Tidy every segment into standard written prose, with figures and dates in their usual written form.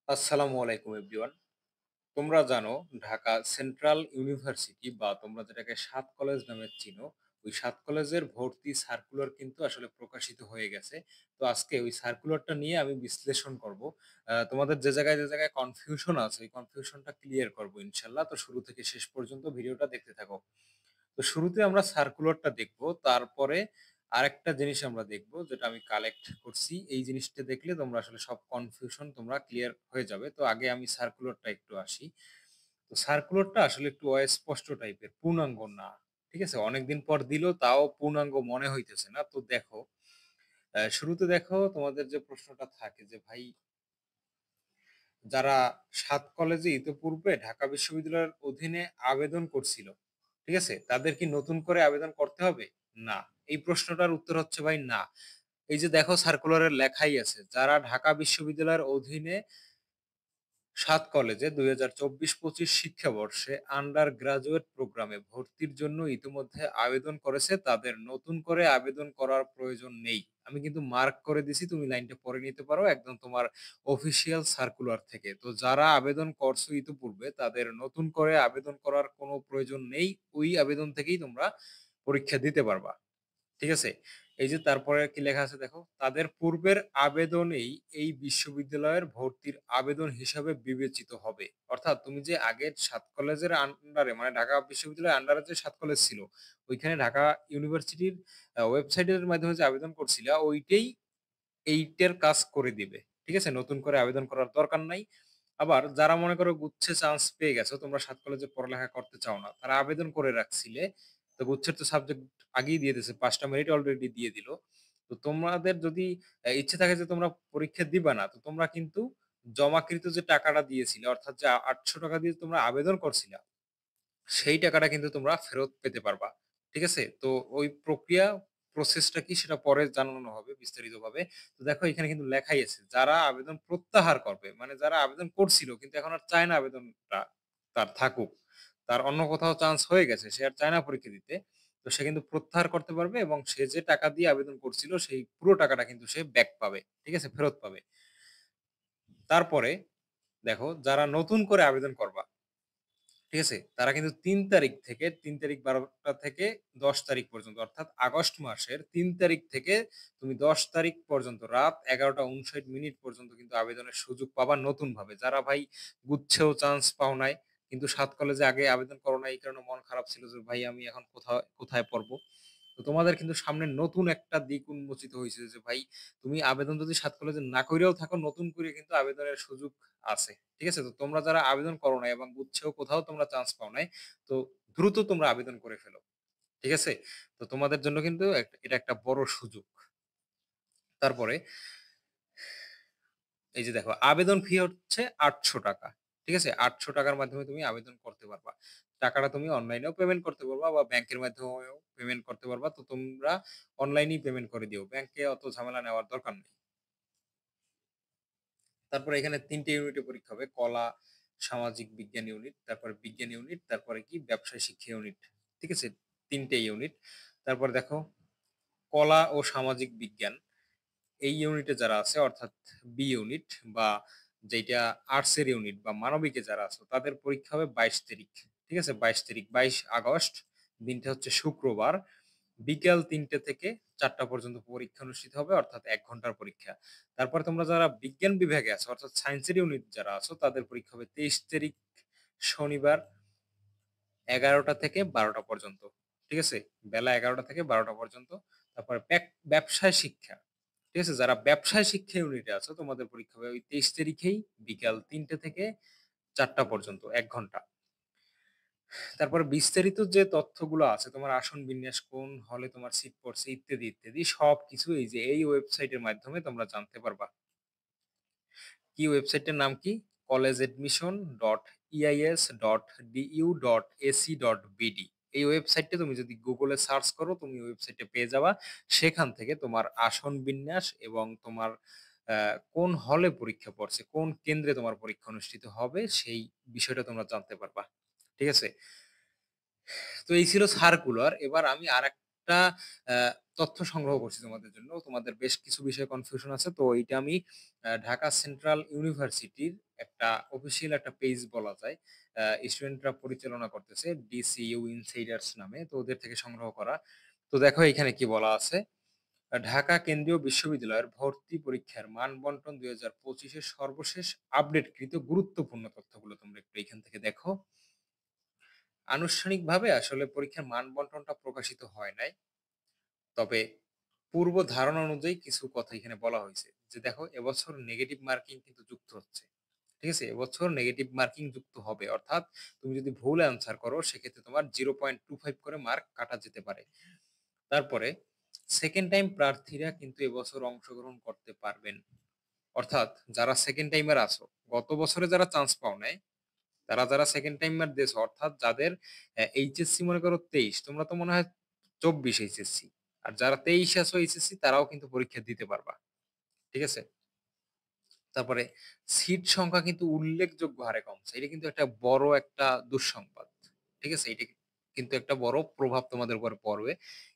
আসসালামু আলাইকুম এভরিওয়ান। তোমরা জানো ঢাকা সেন্ট্রাল ইউনিভার্সিটি বা তোমরা যেটাকে সাত কলেজ নামে চিনো, ওই সাত কলেজের ভর্তি সার্কুলার কিন্তু আসলে প্রকাশিত হয়ে গেছে। তো আজকে ওই সার্কুলারটা নিয়ে আমি বিশ্লেষণ করব। তোমাদের যে জায়গায় কনফিউশন আছে, ওই কনফিউশনটা ক্লিয়ার করব ইনশাল্লাহ। তো শুরু থেকে শেষ পর্যন্ত ভিডিওটা দেখতে থাকো। তো শুরুতে আমরা সার্কুলারটা দেখব, তারপরে আরেকটা জিনিস আমরা দেখব যেটা আমি কালেক্ট করছি। এই জিনিসটা দেখলে তোমরা আসলে সব কনফিউশন তোমরা ক্লিয়ার হয়ে যাবে। তো আগে আমি সার্কুলারটা একটু আসি। তো সার্কুলারটা আসলে একটু অস্পষ্ট টাইপের, পূর্ণাঙ্গ না। ঠিক আছে, অনেকদিন পর দিল, তাও পূর্ণাঙ্গ মনে হইতেছে না। তো দেখো, শুরুতে দেখো তোমাদের যে প্রশ্নটা থাকে যে ভাই, যারা সাত কলেজে ইতোপূর্বে ঢাকা বিশ্ববিদ্যালয়ের অধীনে আবেদন করছিল, ঠিক আছে, তাদের কি নতুন করে আবেদন করতে হবে? না। এই প্রশ্নটার উত্তর হচ্ছে ভাই না। এই যে দেখো সার্কুলারের লেখাই আছে, যারা ঢাকা বিশ্ববিদ্যালয়ের অধীনে সাত কলেজে 2024-25 শিক্ষাবর্ষে আন্ডার গ্রাজুয়েট প্রোগ্রামে ভর্তির জন্য ইতিমধ্যে আবেদন করেছে, তাদের নতুন করে আবেদন করার প্রয়োজন নেই। আমি কিন্তু মার্ক করে দিছি, তুমি লাইনটা পড়ে নিতে পারো একদম তোমার অফিসিয়াল সার্কুলার থেকে। তো যারা আবেদন করছো ইতিপূর্বে, তাদের নতুন করে আবেদন করার কোনো প্রয়োজন নেই। ওই আবেদন থেকেই তোমরা পরীক্ষা দিতে পারবা। ঠিক আছে? এই যে তারপরে কি লেখা আছে দেখো, তাদের পূর্বের আবেদনেই এই বিশ্ববিদ্যালয়ের ভর্তির আবেদন হিসাবে বিবেচিত হবে। অর্থাৎ তুমি যে আগের সাত কলেজের আন্ডারে, মানে ঢাকা বিশ্ববিদ্যালয়ের আন্ডারে যে সাত কলেজ ছিল, ওইখানে ঢাকা ইউনিভার্সিটির ওয়েবসাইটের মাধ্যমে যে আবেদন করছিলা, ওইটাই এইটার কাজ করে দিবে। ঠিক আছে? নতুন করে আবেদন করার দরকার নাই। আবার যারা মনে করো গুচ্ছে চান্স পেয়ে গেছো, তোমরা সাত কলেজে পড়ালেখা করতে চাও না, তারা আবেদন করে রাখছিলে। তো গুচ্ছের তো সাবজেক্ট আগেই দিয়ে দিয়েছে, ৫টা মেরিট অলরেডি দিয়ে দিল। তো তোমাদের যদি ইচ্ছে থাকে যে তোমরা পরীক্ষা দিবা না, তো তোমরা কিন্তু জমাকৃত যে টাকাটা দিয়েছিলে, অর্থাৎ যে ৮০০ টাকা দিয়ে তোমরা আবেদন করছিলা, সেই টাকাটা কিন্তু তোমরা ফেরত পেতে পারবা। ঠিক আছে? তো ওই প্রক্রিয়া, প্রসেসটা কি সেটা পরে জানানো হবে বিস্তারিতভাবে। তো দেখো এখানে কিন্তু লেখাই আছে, যারা আবেদন প্রত্যাহার করবে, মানে যারা আবেদন করছিল কিন্তু এখন আর চায় না আবেদনটা তার থাকুক, তার অন্য কোথাও চান্স হয়ে গেছে, সে আর চায় না পরীক্ষা দিতে, তো সে কিন্তু প্রত্যাহার করতে পারবে এবং সে যে টাকা দিয়ে আবেদন করছিল সেই পুরো টাকাটা কিন্তু সে ব্যাক পাবে। ঠিক আছে? ফেরত পাবে। তারপরে দেখো, যারা নতুন করে আবেদন করবা, ঠিক আছে, তারা কিন্তু ৩ তারিখ থেকে, ৩ তারিখ ১২টা থেকে ১০ তারিখ পর্যন্ত, অর্থাৎ আগস্ট মাসের ৩ তারিখ থেকে তুমি ১০ তারিখ পর্যন্ত রাত ১১টা ৫৯ মিনিট পর্যন্ত কিন্তু আবেদনের সুযোগ পাবা নতুন ভাবে। যারা ভাই গুচ্ছেও চান্স পাও নাই, কিন্তু সাত কলেজে আগে আবেদন করো না, এই কারণে মন খারাপ ছিল যে ভাই আমি এখন কোথায় কোথায় পড়বো, তো তোমাদের কিন্তু সামনে নতুন একটা দিক উন্মোচিত হয়েছে যে ভাই, তুমি আবেদন যদি সাত কলেজে না কইরেও থাকো, নতুন করে কিন্তু আবেদনের সুযোগ আছে। ঠিক আছে? তো তোমরা যারা আবেদন করো নাই এবং গুচ্ছেও কোথাও তোমরা চান্স পাও নাই, তো দ্রুত তোমরা আবেদন করে ফেলো। ঠিক আছে? তো তোমাদের জন্য কিন্তু এটা একটা বড় সুযোগ। তারপরে এই যে দেখো, আবেদন ফি হচ্ছে ৮০০ টাকা। ঠিক আছে? ৮০০ টাকার মাধ্যমে তুমি আবেদন করতে পারবা। টাকাটা তুমি অনলাইনেও পেমেন্ট করতে পারবা বা ব্যাংকের মাধ্যমেও পেমেন্ট করতে পারবা। তো তোমরা অনলাইনেই পেমেন্ট করে দিও। ব্যাংকে অত ঝামেলা নেওয়ার দরকার নেই। তারপরে এখানে ৩ টে ইউনিটে পরীক্ষা হবে। কলা, সামাজিক বিজ্ঞান ইউনিট, তারপরে বিজ্ঞান ইউনিট, তারপরে কি ব্যবসায় শিক্ষা ইউনিট। ঠিক আছে? ৩ টে ইউনিট। তারপরে দেখো, কলা ও সামাজিক বিজ্ঞান এই ইউনিটে যারা আছে, অর্থাৎ বি ইউনিট বা যেটা আর্টস এর ইউনিট বা মানবিকে যারা আছে, তাদের পরীক্ষা হবে ২২ তারিখ। ঠিক আছে? ২২ তারিখ, ২২ আগস্ট, দিনটা হচ্ছে শুক্রবার। বিকেল ৩টে থেকে ৪টা পর্যন্ত পরীক্ষা অনুষ্ঠিত হবে, অর্থাৎ ১ ঘন্টার পরীক্ষা। তারপরে তোমরা যারা বিজ্ঞান বিভাগে আছো, অর্থাৎ সায়েন্সের ইউনিট যারা আছো, তাদের পরীক্ষা হবে ২৩ তারিখ, শনিবার, ১১টা থেকে ১২টা পর্যন্ত। ঠিক আছে? বেলা ১১টা থেকে ১২টা পর্যন্ত। তারপরে ব্যবসায় শিক্ষা, ঠিক আছে? যারা ব্যবসায় শিক্ষা ইউনিটে আছো, তোমাদের পরীক্ষা হবে ওই ২৩ তারিখেই, বিকাল ৩টে থেকে ৪টা পর্যন্ত, ১ ঘন্টা। তারপরে বিস্তারিত যে তথ্যগুলো আছে, তোমার আসন বিন্যাস, কোন হলে তোমার সিট পড়ছে, ইত্যাদি, ইত্যাদি সবকিছু এই যে এই ওয়েবসাইটের মাধ্যমে তোমরা জানতে পারবা। কি ওয়েবসাইটের নাম কি? collegeadmission.eis.du.ac.bd। এই ওয়েবসাইটটা তুমি যদি গুগলে সার্চ করো, তুমি ওয়েবসাইটে পেয়ে যাবা। সেখান থেকে তোমার আসন বিন্যাস এবং তোমার কোন হলে পরীক্ষা পড়ছে, কোন কেন্দ্রে তোমার পরীক্ষা অনুষ্ঠিত হবে, সেই বিষয়টা তোমরা জানতে পারবা। ঠিক আছে? তো এই ছিল সার্কুলার। এবার আমি আরেকটা তথ্য সংগ্রহ করছি তোমাদের জন্য। তোমাদের বেশ কিছু বিষয়ে কনফিউশন আছে। তো এইটা আমি ঢাকা সেন্ট্রাল ইউনিভার্সিটির একটা অফিসিয়াল একটা পেজ বলা যায়। স্টুডেন্টরা পরিচালনা করতেছে ডিসিইউ ইনসাইডার্স নামে। তো ওদের থেকে সংগ্রহ করা। তো দেখো এখানে কি বলা আছে? ঢাকা কেন্দ্রীয় বিশ্ববিদ্যালয়ের ভর্তি পরীক্ষার মান বন্টন ২০২৫ এর সর্বশেষ আপডেটকৃত গুরুত্বপূর্ণ তথ্যগুলো তোমরা একটু এখান থেকে দেখো। আনুষ্ঠানিকভাবে আসলে পরীক্ষার মান বন্টনটা প্রকাশিত হয় নাই। তবে পূর্ব ধারণা অনুযায়ী কিছু কথা এখানে বলা হয়েছে। যে দেখো এবছর নেগেটিভ মার্কিং কিন্তু যুক্ত হচ্ছে। ঠিক আছে? এবছর নেগেটিভ মার্কিং যুক্ত হবে। অর্থাৎ তুমি যদি ভুল অ্যান্সার করো সেক্ষেত্রে তোমার 0.25 করে মার্ক কাটা যেতে পারে। তারপরে সেকেন্ড টাইম প্রার্থীরা কিন্তু এবছর অংশগ্রহণ করতে পারবেন। অর্থাৎ যারা সেকেন্ড টাইমার আছো, গত বছরে যারা চান্স পাও নাই, তারা যারা সেকেন্ড টাইমার দিয়েছো অর্থাৎ যাদের এইচএসসি মনে করো 23, তোমরা তো মনে হয় 24 এইচএসসি। আর যারা 23 আছো এইচএসসি তারাও কিন্তু পরীক্ষা দিতে পারবা। ঠিক আছে? তারপরে সিট সংখ্যা কিন্তু উল্লেখযোগ্য হারে কমছে। এটা কিন্তু একটা বড় একটা দুঃসংবাদ। ঠিক আছে? এটা কিন্তু একটা বড় প্রভাব তোমাদের উপর পড়বে।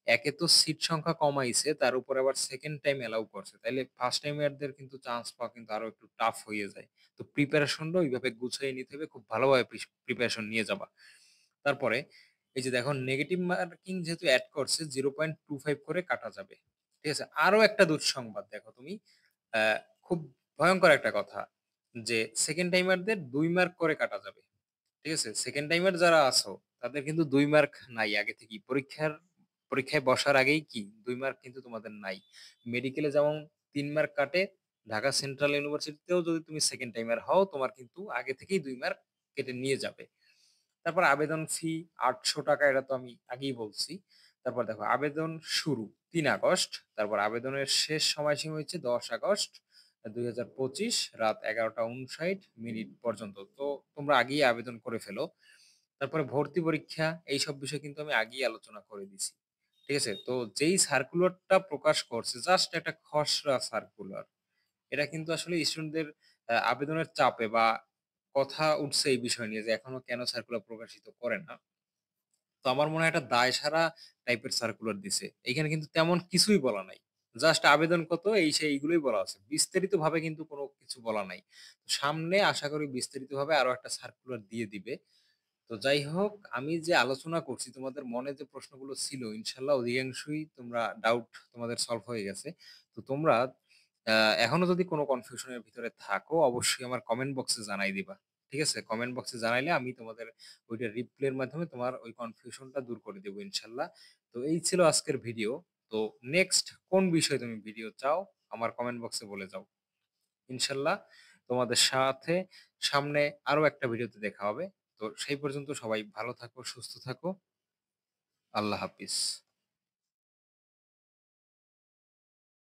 একে তো সিট সংখ্যা কমাইছে, তার উপর আবার সেকেন্ড টাইম এলাও করছে। তাইলে ফার্স্ট টাইমারদের কিন্তু চান্স পাওয়া কিন্তু আরো একটু টাফ হয়ে যায়। তো প্রিপারেশনটা ওইভাবে গুছিয়ে নিতে হবে। খুব ভালোভাবে প্রিপারেশন নিয়ে যাবা। তারপরে এই যে দেখো নেগেটিভ মার্কিং যেহেতু এড করছে 0.25 করে কাটা যাবে। ঠিক আছে? আরো একটা দুঃসংবাদ দেখো তুমি। আ খুব ভয়ংকর একটা কথা যে সেকেন্ড টাইমারদের ২ মার্ক করে কাটা যাবে। ঠিক আছে? সেকেন্ড টাইমার যারা আছো তাদের কিন্তু ২ মার্ক নাই আগে থেকেই। পরীক্ষায় বসার আগেই কি ২ মার্ক কিন্তু তোমাদের নাই। মেডিকেলে যেমন ৩ মার্ক কাটে, ঢাকা সেন্ট্রাল ইউনিভার্সিটিতেও যদি তুমি সেকেন্ড টাইমার হও তোমার কিন্তু আগে থেকেই ২ মার্ক কেটে নিয়ে যাবে। তারপর আবেদন ফি ৳৮০০ এটা তো আমি আগেই বলছি। তারপর দেখো আবেদন শুরু ৩ আগস্ট। তারপর আবেদনের শেষ সময়সীমা হচ্ছে ১০ আগস্ট ২০২৫ রাত ১১:৫৯ পর্যন্ত। তো তোমরা আগেই আবেদন করে ফেলো। তারপরে ভর্তি পরীক্ষা এইসব বিষয় কিন্তু আমি আগেই আলোচনা করে দিছি। ঠিক আছে? তো যেই সার্কুলারটা প্রকাশ করছে জাস্ট একটা খসড়া সার্কুলার। এটা কিন্তু আসলে স্টুডেন্টদের আবেদনের চাপে বা কথা উঠছে এই বিষয় নিয়ে যে এখনো কেন সার্কুলার প্রকাশিত করে না। তো আমার মনে হয় একটা দায়সারা টাইপের সার্কুলার দিছে। এইখানে কিন্তু তেমন কিছুই বলা নাই। জাস্ট আবেদন কত এই সেই এইগুলোই বলা আছে। বিস্তারিতভাবে কিন্তু কোনো কিছু বলা নাই। সামনে আশা করি বিস্তারিতভাবে আরো একটা সার্কুলার দিয়ে দিবে। তো যাই হোক, আমি যে আলোচনা করছি তোমাদের মনে যে প্রশ্নগুলো ছিল ইনশাআল্লাহ অধিকাংশই তোমরা ডাউট তোমাদের সলভ হয়ে গেছে। তো তোমরা আ এখনো যদি কোনো কনফিউশন এর ভিতরে থাকো অবশ্যই আমার কমেন্ট বক্সে জানাই দিবা। ঠিক আছে? কমেন্ট বক্সে জানাইলে আমি তোমাদের ওইটা রিপ্লাই এর মাধ্যমে তোমার ওই কনফিউশনটা দূর করে দেব ইনশাআল্লাহ। তো এই ছিল আজকের ভিডিও। তো নেক্সট কোন বিষয়ে তুমি ভিডিও চাও আমার কমেন্ট বক্সে বলে যাও। ইনশাআল্লাহ তোমাদের সাথে সামনে আরো একটা ভিডিওতে দেখা হবে। তো সেই পর্যন্ত সবাই ভালো থাকো, সুস্থ থাকো। আল্লাহ হাফিজ।